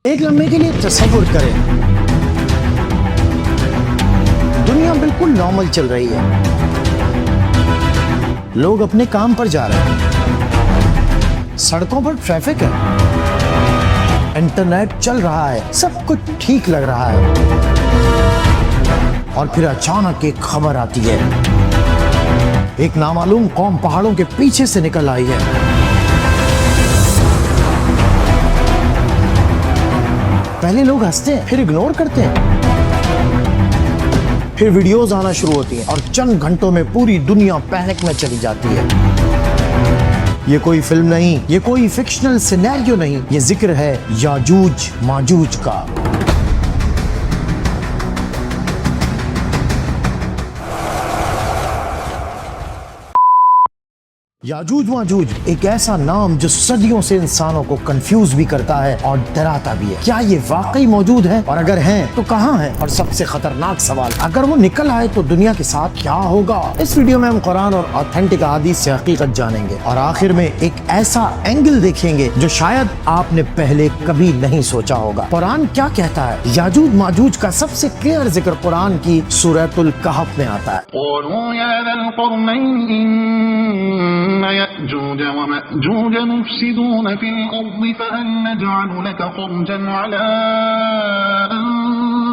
ایک لمحے کے لیے تصور کریں، دنیا بالکل نارمل چل رہی ہے، لوگ اپنے کام پر جا رہے ہیں، سڑکوں پر ٹریفک ہے، انٹرنیٹ چل رہا ہے، سب کچھ ٹھیک لگ رہا ہے، اور پھر اچانک ایک خبر آتی ہے، ایک نامعلوم قوم پہاڑوں کے پیچھے سے نکل آئی ہے۔ پہلے لوگ ہنستے ہیں، پھر اگنور کرتے ہیں، پھر ویڈیوز آنا شروع ہوتی ہیں اور چند گھنٹوں میں پوری دنیا پینک میں چلی جاتی ہے۔ یہ کوئی فلم نہیں، یہ کوئی فکشنل سینیریو نہیں، یہ ذکر ہے یاجوج ماجوج کا۔ یاجوج ماجوج ایک ایسا نام جو صدیوں سے انسانوں کو کنفیوز بھی کرتا ہے اور ڈراتا بھی ہے۔ کیا یہ واقعی موجود ہے؟ اور اگر ہیں تو کہاں ہیں؟ اور سب سے خطرناک سوال، اگر وہ نکل آئے تو دنیا کے ساتھ کیا ہوگا؟ اس ویڈیو میں ہم قرآن اور آتھینٹک احادیث سے حقیقت جانیں گے، اور آخر میں ایک ایسا اینگل دیکھیں گے جو شاید آپ نے پہلے کبھی نہیں سوچا ہوگا۔ قرآن کیا کہتا ہے؟ یاجوج ماجوج کا سب سے کلیئر ذکر قرآن کی سورۃ الکہف میں آتا ہے۔ يأجوج ومأجوج مفسدون في الأرض فهل نجعل لك خرجا على أن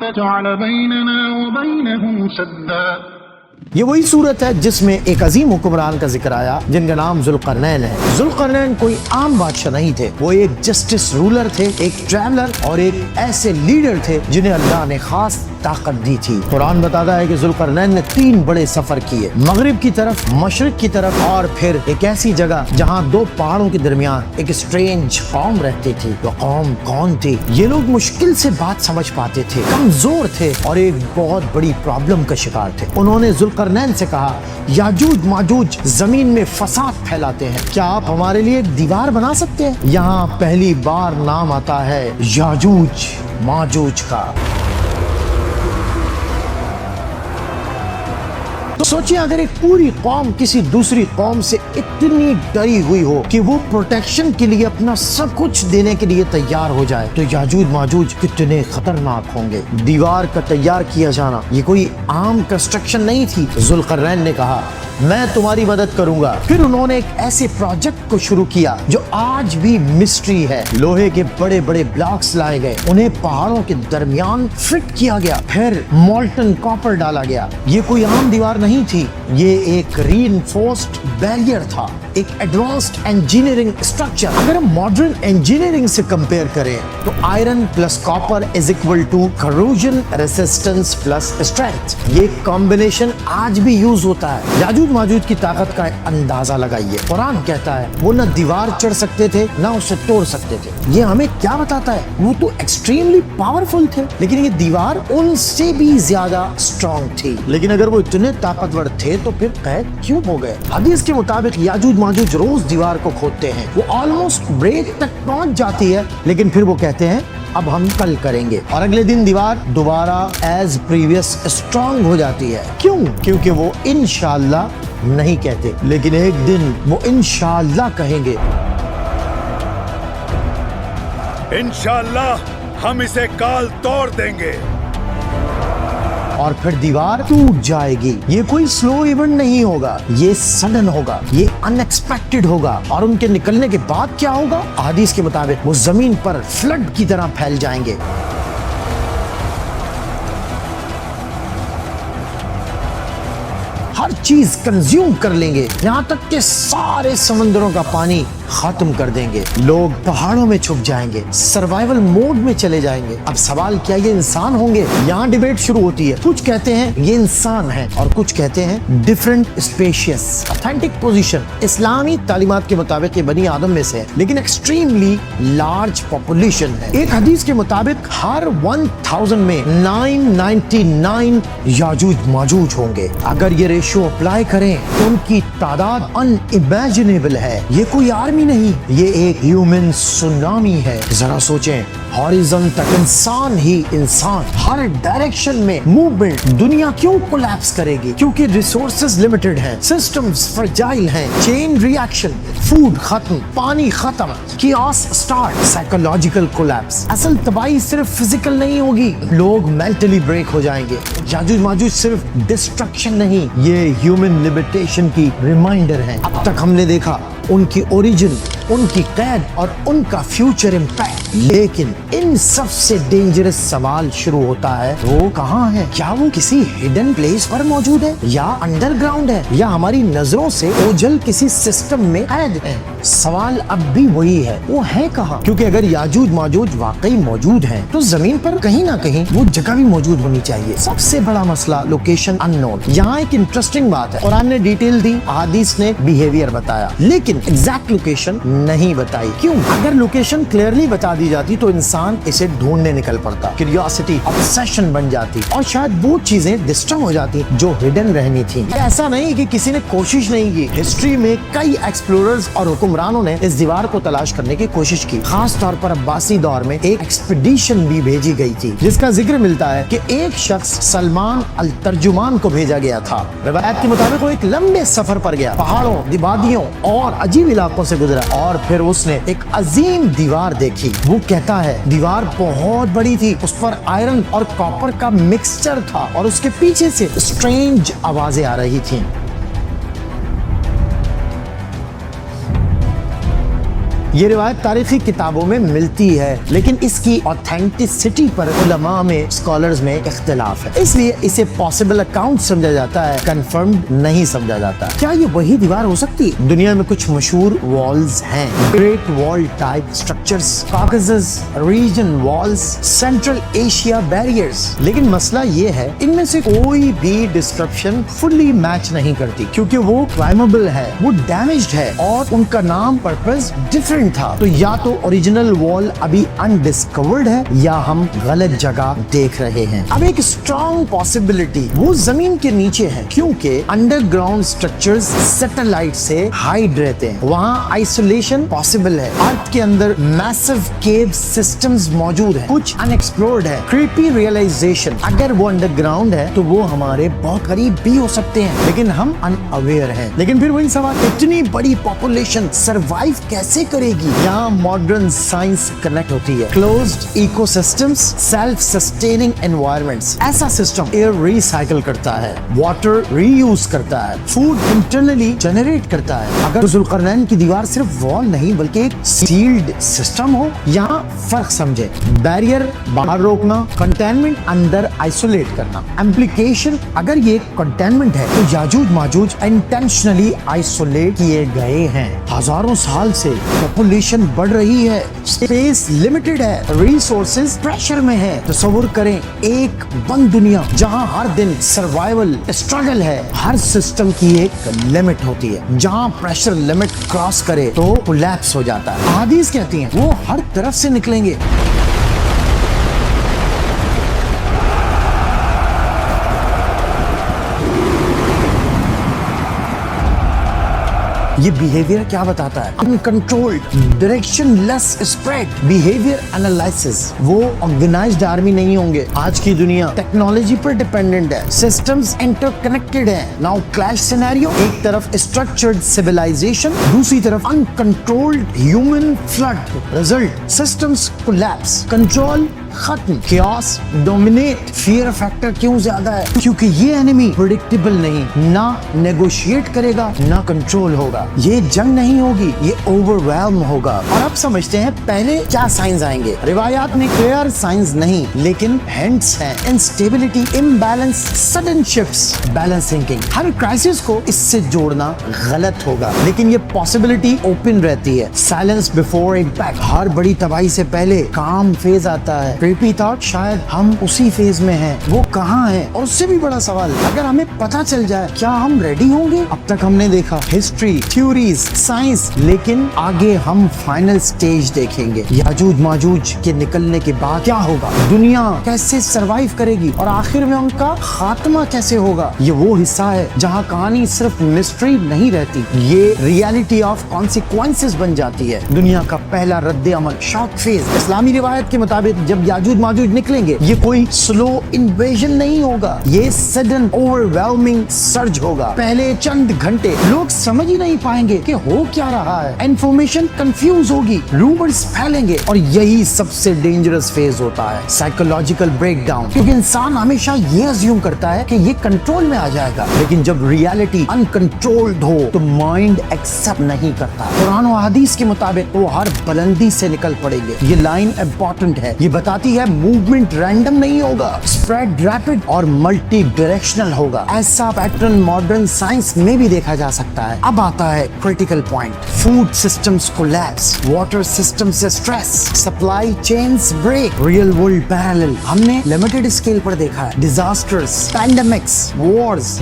تجعل بيننا وبينهم سدا۔ یہ وہی صورت ہے جس میں ایک عظیم حکمران کا ذکر آیا جن کا نام ذوالقرنین ہے۔ ذوالقرنین کوئی عام بادشاہ نہیں تھے، وہ ایک جسٹس رولر تھے، ایک ٹریولر اور ایک ایسے لیڈر تھے جنہیں اللہ نے خاص طاقت دی تھی۔ قرآن بتاتا ہے کہ ذوالقرنین نے 3 بڑے سفر کیے، مغرب کی طرف، مشرق کی طرف، اور پھر ایک ایسی جگہ جہاں 2 پہاڑوں کے درمیان ایک اسٹرینج قوم رہتی تھی۔ وہ قوم کون تھی؟ یہ لوگ مشکل سے بات سمجھ پاتے تھے، کمزور تھے اور ایک بہت بڑی پرابلم کا شکار تھے۔ انہوں نے ذوالقرنین سے کہا، یاجوج ماجوج زمین میں فساد پھیلاتے ہیں، کیا آپ ہمارے لیے ایک دیوار بنا سکتے ہیں؟ یہاں پہلی بار نام آتا ہے یاجوج ماجوج کا۔ تو سوچیں، اگر ایک پوری قوم کسی دوسری قوم سے اتنی ڈری ہوئی ہو کہ وہ پروٹیکشن کے لیے اپنا سب کچھ دینے کے لیے تیار ہو جائے، تو یاجوج ماجوج کتنے خطرناک ہوں گے۔ دیوار کا تیار کیا جانا یہ کوئی عام کنسٹرکشن نہیں تھی۔ ذوالقرنین نے کہا، میں تمہاری مدد کروں گا۔ پھر انہوں نے ایک ایسے پروجیکٹ کو شروع کیا جو آج بھی مسٹری ہے۔ لوہے کے بڑے بڑے بلاکس لائے گئے، انہیں پہاڑوں کے درمیان فٹ کیا گیا، پھر مولٹن کاپر ڈالا گیا۔ یہ کوئی عام دیوار نہیں تھی، یہ ایک ری انفورسڈ بیریئر تھا، ایک ایڈوانسڈ انجینئرنگ اسٹرکچر۔ اگر ہم ماڈرن انجینئرنگ سے کمپیئر کریں تو iron plus copper is equal to corrosion resistance plus strength. یہ کمبینیشن آج بھی یوز ہوتا ہے۔ یاجوج ماجوج کی طاقت کا اندازہ لگائیے۔ قرآن کہتا ہے وہ نہ دیوار چڑھ سکتے تھے نہ اسے توڑ سکتے تھے۔ یہ ہمیں کیا بتاتا ہے؟ وہ تو ایکسٹریملی پاورفل تھے، لیکن یہ دیوار ان سے بھی زیادہ اسٹرانگ تھی۔ لیکن اگر وہ اتنے طاقتور تھے تو پھر قید کیوں ہو گئے؟ حدیث کے مطابق یاجوج ماجوج روز دیوار کو کھودتے ہیں، وہ آلموسٹ بریک تک پہنچ جاتی ہے، لیکن پھر وہ کہتے ہیں اب ہم کل کریں گے، اور اگلے دن دیوار دوبارہ ایز پریویس اسٹرانگ ہو جاتی ہے۔ کیوں؟ کیونکہ وہ انشاءاللہ نہیں کہتے، لیکن ایک دن وہ انشاءاللہ کہیں گے۔ انشاءاللہ ہم اسے کال توڑ دیں گے، اور پھر دیوار ٹوٹ جائے گی۔ یہ کوئی سلو ایونٹ نہیں ہوگا، یہ سڈن ہوگا، یہ ان ایکسپیکٹڈ ہوگا۔ اور ان کے نکلنے کے بعد کیا ہوگا؟ احادیث کے مطابق وہ زمین پر فلڈ کی طرح پھیل جائیں گے۔ ہر چیز کنزیوم کر لیں گے، یہاں تک کہ سارے سمندروں کا پانی ختم کر دیں گے۔ لوگ پہاڑوں میں چھپ جائیں گے، سروائیول موڈ میں چلے جائیں گے۔ اب سوال، کیا یہ انسان ہوں گے؟ یہاں ڈیبیٹ شروع ہوتی ہے۔ کچھ کہتے ہیں یہ انسان ہے اور کچھ کہتے ہیں ڈیفرنٹ اسپیشیز۔ اتھینٹک پوزیشن اسلامی تعلیمات کے مطابق یہ بنی آدم میں سے ہے، لیکن ایکسٹریملی لارج پاپولیشن ہے۔ ایک حدیث کے مطابق ہر 1000 میں 999 یاجوج ماجوج ہوں گے۔ اگر یہ ریشو اپلائی کریں تو ان کی تعداد ان امیجنیبل ہے۔ یہ کوئی آرمی एपिडेमी नहीं, ये एक ह्यूमन सुनामी है। जरा सोचें, हॉरिजॉन तक इंसान ही इंसान, हर डायरेक्शन में मूवमेंट, दुनिया क्यों कोलैप्स करेगी? क्योंकि रिसोर्सेज लिमिटेड हैं, सिस्टम्स फ्रेजाइल हैं, चेन रिएक्शन, फूड खत्म, पानी खत्म, कियास स्टार्ट, साइकोलॉजिकल कोलैप्स। असल तबाही सिर्फ फिजिकल नहीं होगी, लोग मेंटली ब्रेक हो जाएंगे। याजूज माजूज सिर्फ डिस्ट्रक्शन नहीं, ये ह्यूमन लिमिटेशन की रिमाइंडर है। अब तक हमने देखा उनकी ओरिजिन, उनकी कैद और उनका फ्यूचर इम्पैक्ट, लेकिन इन सबसे डेंजरस सवाल शुरू होता है, वो कहाँ है? क्या वो किसी हिडन प्लेस पर मौजूद है, या अंडरग्राउंड है, या हमारी नजरों से ओझल किसी सिस्टम में कैद है? सवाल अब भी वही है, वो है कहाँ? क्योंकि अगर याजूज माजूज वाकई मौजूद हैं, तो जमीन पर कहीं ना कहीं वो जगह भी मौजूद होनी चाहिए। सबसे बड़ा मसला लोकेशन अननोन। यहाँ एक इंटरेस्टिंग बात है, कुरान ने डिटेल दी, हदीस ने बिहेवियर बताया, लेकिन एग्जैक्ट लोकेशन नहीं बताई। क्यों? अगर लोकेशन क्लियरली बता दी जाती तो इंसान इसे ढूंढने निकल पड़ता, क्यूरियोसिटी ऑब्सेशन बन जाती, और शायद वो चीजें डिस्टर्ब हो जाती जो हिडन रहनी थी। ऐसा नहीं कि किसी ने कोशिश नहीं की, हिस्ट्री में कई एक्सप्लोरर्स और हुक्मरानों ने इस दीवार को तलाश करने की कोशिश की। खास तौर पर अब्बासी दौर में एक एक्सपीडिशन भी भेजी गई थी, जिसका जिक्र मिलता है कि एक शख्स सलमान अल तर्जुमान को भेजा गया था। रिवायत के मुताबिक वो एक लंबे सफर पर गया, पहाड़ों, वादियों और अजीब इलाकों से गुजरा, और फिर उसने एक अजीम दीवार देखी। वो कहता है दीवार बहुत बड़ी थी, उस पर आयरन और कॉपर का मिक्सचर था, और उसके पीछे से स्ट्रेंज आवाजें आ रही थीं। ये रिवायत तारीखी किताबों में मिलती है, लेकिन इसकी ऑथेंटिसिटी पर उलमा में, स्कॉलर्स में इख्तिलाफ है। इसलिए इसे पॉसिबल अकाउंट समझा जाता है, कंफर्म्ड नहीं समझा जाता। क्या ये वही दीवार हो सकती है? दुनिया में कुछ मशहूर वॉल्स हैं, great wall type structures, Caucasus region walls, central Asia barriers. लेकिन मसला ये है, इनमें से कोई भी डिस्क्रिप्शन फुल्ली मैच नहीं करती, क्योंकि वो क्लाइमेबल है, वो डैमेज्ड है, और उनका नाम पर्पस डिफरेंट था। तो या तो ओरिजिनल वॉल अभी अनडिस्कवर्ड है, या हम गलत जगह देख रहे हैं। अब एक स्ट्रॉन्ग पॉसिबिलिटी वो जमीन के नीचे है, क्योंकि अंडरग्राउंड स्ट्रक्चर्स सैटेलाइट से हाइड रहते हैं, वहाँ आइसोलेशन पॉसिबल है। अर्थ के अंदर मैसिव केव सिस्टम्स मौजूद है, कुछ अनएक्सप्लोर्ड है। क्रीपी रियलाइजेशन, अगर वो अंडरग्राउंड है तो वो हमारे बहुत करीब भी हो सकते हैं, लेकिन हम अनअवेयर हैं। लेकिन फिर वही सवाल, इतनी बड़ी पॉपुलेशन सरवाइव कैसे करेगी? यहाँ मॉडर्न साइंस कनेक्ट होती है। Closed ecosystems, self sustaining environments. ऐसा सिस्टम एयर रिसाइकल करता है, वाटर रीयूज करता है, फूड इंटरनली जनरेट करता है। अगर जुल्करनैन की दीवार सिर्फ वॉल नहीं बल्कि एक सील्ड सिस्टम हो, यहाँ फर्क समझे। बैरियर बाहर रोकना, कंटेनमेंट अंदर आइसोलेट करना। एम्प्लीकेशन, अगर ये कंटेनमेंट है तो याजूज माजूज इंटेंशनली आइसोलेट किए गए हैं। हजारों साल से पॉपुलेशन बढ़ रही है, स्पेस लिमिटेड है, रिसोर्सेज प्रेशर में है। तसव्वुर करें एक बंद दुनिया जहां हर दिन सर्वाइवल स्ट्रगल है। हर सिस्टम की एक लिमिट होती है, जहां प्रेशर लिमिट क्रॉस करे तो कोलैप्स हो जाता है। हदीस कहती हैं वो हर तरफ से निकलेंगे। ये बिहेवियर क्या बताता है? Uncontrolled, directionless spread, behaviour analysis. वो ऑर्गेनाइज्ड आर्मी नहीं होंगे। आज की दुनिया टेक्नोलॉजी पर डिपेंडेंट है, सिस्टम्स इंटरकनेक्टेड है। नाउ क्लैश सिनेरियो, एक तरफ स्ट्रक्चर्ड सिविलाइजेशन, दूसरी तरफ uncontrolled human flood. Result, systems collapse, control खत्म, chaos डोमिनेट। फियर फैक्टर क्यों ज्यादा है? क्योंकि ये एनिमी प्रेडिक्टेबल नहीं, ना नेगोशिएट करेगा ना कंट्रोल होगा। ये जंग नहीं होगी, ये ओवरवेल्म होगा। और अब समझते हैं पहले क्या साइंस आएंगे। रिवायात में क्लियर साइंस नहीं, लेकिन हिंट्स हैं। Instability, imbalance, sudden shifts, balance thinking. हर क्राइसिस को इससे जोड़ना गलत होगा, लेकिन ये पॉसिबिलिटी ओपन रहती है। साइलेंस बिफोर इम्पैक्ट, हर बड़ी तबाही से पहले काम फेज आता है। creepy thought, शायद हम उसी फेज में हैं, वो कहाँ है? और उससे भी बड़ा सवाल, अगर हमें पता चल जाए क्या हम रेडी होंगे? अब तक हमने देखा हिस्ट्री, थ्योरीज, साइंस, लेकिन आगे हम फाइनल स्टेज देखेंगे। याजूज माजूज के निकलने के बाद क्या होगा, दुनिया कैसे सरवाइव करेगी और आखिर में उनका खात्मा कैसे होगा। ये वो हिस्सा है जहाँ कहानी सिर्फ मिस्ट्री नहीं रहती, ये रियलिटी ऑफ कॉन्सिक्वेंसेस बन जाती है। दुनिया का पहला रद्द अमल, शॉक फेज। इस्लामी रिवायत के मुताबिक जब याजूज माजूज निकलेंगे, ये कोई स्लो इन्वेजन नहीं होगा, ये सडन ओवरवेलमिंग सर्ज होगा। पहले चंद घंटे लोग समझ ही नहीं पाएंगे कि हो क्या रहा है, इंफॉर्मेशन कंफ्यूज होगी, रूमर्स फैलेंगे, और यही सबसे डेंजरस फेज होता है, साइकोलॉजिकल ब्रेकडाउन। क्योंकि इंसान हमेशा ये अज्यूम करता है कि ये कंट्रोल में आ जाएगा, लेकिन जब रियलिटी अनकंट्रोल्ड हो तो माइंड एक्सेप्ट नहीं करता। कुरान और हदीस के मुताबिक वो हर बुलंदी से निकल पड़ेंगे। ये लाइन इंपॉर्टेंट है, ये बताती है मूवमेंट रैंडम नहीं होगा, स्प्रेड रैपिड और मल्टी डायरेक्शनल होगा। ऐसा पैटर्न मॉडर्न साइंस में भी देखा जा सकता है। अब आता है critical point, food systems collapse, water system से stress, supply chains break, real world parallel हमने लिमिटेड स्केल पर देखा है, डिजास्टर्स, पैंडेमिक्स, वॉर्स।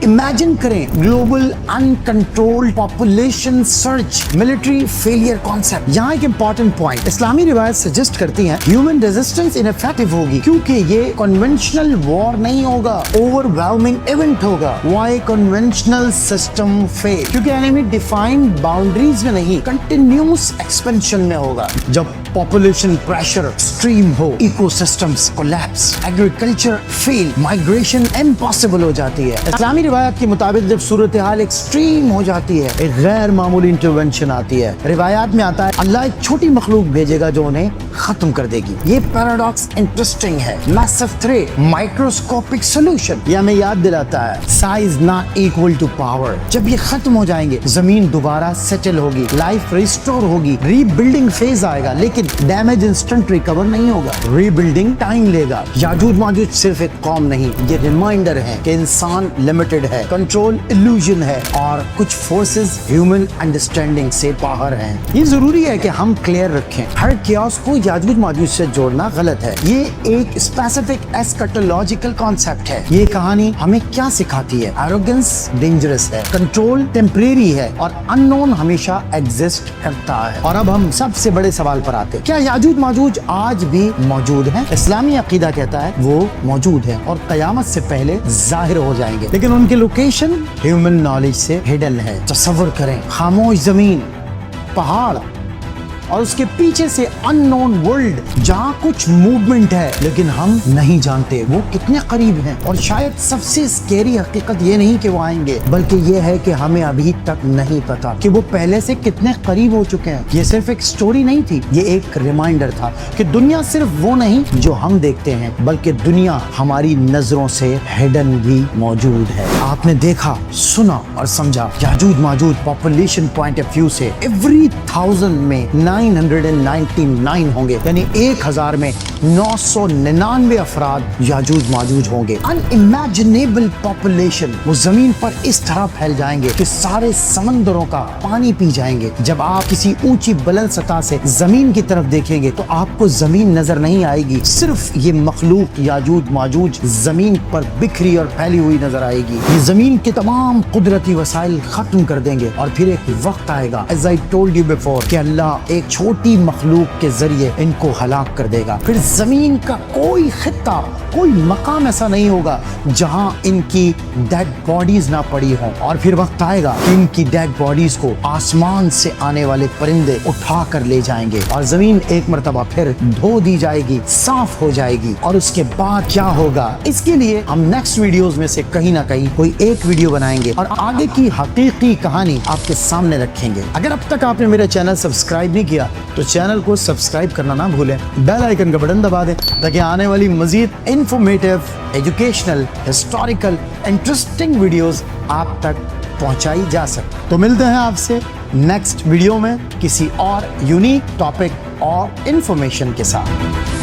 इमेजिन करें global uncontrolled population surge, military failure concept. यहाँ एक इंपॉर्टेंट पॉइंट, इस्लामी रिवायत सजेस्ट करती हैं ह्यूमन रेजिस्टेंस इनफेक्टिव होगी क्योंकि ये कन्वेंशनल वॉर नहीं होगा, ओवरवेलमिंग इवेंट होगा। Why conventional system fail? क्योंकि एनिमी डिफाइंड बाउंड्रीज में नहीं, कंटिन्यूस एक्सपेंशन में होगा। जब पॉपुलेशन प्रेशर एक्सट्रीम हो, ecosystems collapse, agriculture fail, migration impossible हो जाती है। इस्लामी रिवायत के मुताबिक जब सूरत हाल एक्सट्रीम हो जाती है, एक गैर मामूली इंटरवेंशन आती है। रिवायात में आता है अल्लाह एक छोटी मखलूक भेजेगा जो उन्हें खत्म कर देगी। ये पैराडॉक्स इंटरेस्टिंग है। मैसिव थ्रेट, माइक्रोस्कोपिक सॉल्यूशन, ये हमें याद दिलाता है size not equal to power. जब ये खत्म हो जाएंगे, जमीन दोबारा सेटल होगी, लाइफ रिस्टोर होगी, रीबिल्डिंग फेज आएगा, लेकिन डैमेज इंस्टेंट रिकवर नहीं होगा, रीबिल्डिंग टाइम लेगा। याजूज माजूज सिर्फ एक कौम नहीं, ये रिमाइंडर है कि इंसान लिमिटेड है, कंट्रोल इल्यूजन है और कुछ फोर्सेस ह्यूमन अंडरस्टैंडिंग से बाहर हैं। ये जरूरी है कि हम क्लियर रखें, हर कियास को याजूज माजूज से जोड़ना गलत है। ये एक स्पेसिफिक एस्कैटोलॉजिकल कॉन्सेप्ट है। ये कहानी हमें क्या सिखाती है? एरोगेंस डेंजरस है, कंट्रोल टेम्परेरी है और अननोन हमेशा एग्जिस्ट करता है। और अब हम सबसे बड़े सवाल पर आते हैं, क्या याजूज माजूज आज भी मौजूद हैं? इस्लामी अकीदा कहता है वो मौजूद है और कयामत से पहले जाहिर हो जाएंगे, लेकिन उनकी लोकेशन ह्यूमन नॉलेज से हिडन है। तसव्वुर करें, खामोश जमीन, पहाड़ और उसके पीछे से अननोन वर्ल्ड जहाँ कुछ मूवमेंट है लेकिन हम नहीं जानते वो कितने करीब हैं। और शायद सबसे स्केरी हकीकत ये नहीं कि वो आएंगे, बल्कि ये है कि हमें अभी तक नहीं पता कि वो पहले से कितने करीब हो चुके हैं। ये सिर्फ एक स्टोरी नहीं थी, ये एक रिमाइंडर था कि दुनिया सिर्फ वो नहीं जो हम देखते हैं, बल्कि दुनिया हमारी नजरों से हिडन भी मौजूद है। आपने देखा, सुना और समझा, Yajuj Majuj population point of view से एवरी 1000 में 999 होंगे, यानी 1000 में 999 अफराद याजूज माजूज होंगे। अनइमेजिनेबल पॉपुलेशन, वो जमीन पर इस तरह फैल जाएंगे कि सारे समंदरों का पानी पी जाएंगे। जब आप किसी ऊंची बुलंद सतह से जमीन की तरफ देखेंगे तो आपको जमीन नजर नहीं आएगी, सिर्फ ये मखलूक याजूज माजूज जमीन पर बिखरी और फैली हुई नजर आएगी। ये जमीन के तमाम कुदरती वसाइल खत्म कर देंगे और फिर एक वक्त आएगा, as I told you before, कि अल्लाह एक छोटी मखलूक के जरिए इनको हलाक कर देगा। फिर जमीन का कोई खित्ता, कोई मकाम ऐसा नहीं होगा जहां इनकी डेड बॉडीज ना पड़ी हों। और फिर वक्त आएगा कि इनकी डेड बॉडीज को आसमान से आने वाले परिंदे उठा कर ले जाएंगे और जमीन एक मर्तबा फिर धो दी जाएगी, साफ हो जाएगी। और उसके बाद क्या होगा, इसके लिए हम नेक्स्ट वीडियोस में से कहीं ना कहीं कोई एक वीडियो बनाएंगे और आगे की हकीकी कहानी आपके सामने रखेंगे। अगर अब तक आपने मेरा चैनल सब्सक्राइब नहीं किया तो चैनल को सब्सक्राइब करना ना भूलें, बेल आइकन का बटन दबा दें ताकि आने वाली मजीद informative, educational, historical, interesting videos आप तक पहुंचाई जा सके। तो मिलते हैं आपसे नेक्स्ट वीडियो में किसी और यूनिक टॉपिक और इंफॉर्मेशन के साथ।